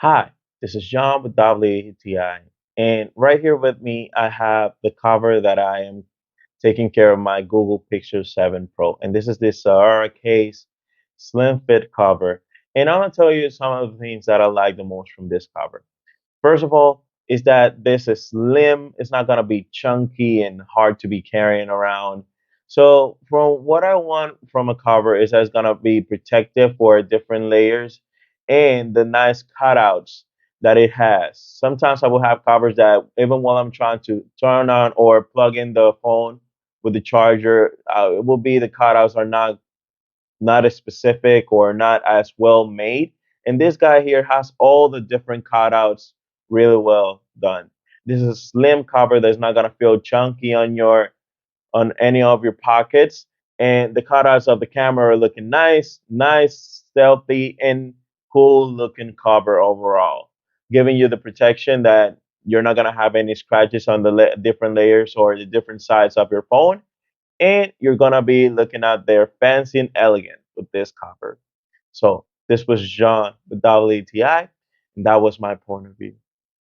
Hi, this is John with WTI. And right here with me, I have the cover that I am taking care of my Google Pixel 7 Pro. And this is this SaharaCase Slim Fit cover. And I'm going to tell you some of the things that I like the most from this cover. First of all, is that this is slim. It's not going to be chunky and hard to be carrying around. So, from what I want from a cover is that it's going to be protective for different layers and the nice cutouts that it has. Sometimes I will have covers that even while I'm trying to turn on or plug in the phone with the charger, it will be the cutouts are not as specific or not as well made. And this guy here has all the different cutouts really well done. This is a slim cover that's not gonna feel chunky on any of your pockets. And the cutouts of the camera are looking nice, stealthy, and cool looking cover overall, giving you the protection that you're not gonna have any scratches on the different layers or the different sides of your phone, and you're gonna be looking at their fancy and elegant with this cover. So this was John with WTI, and that was my point of view.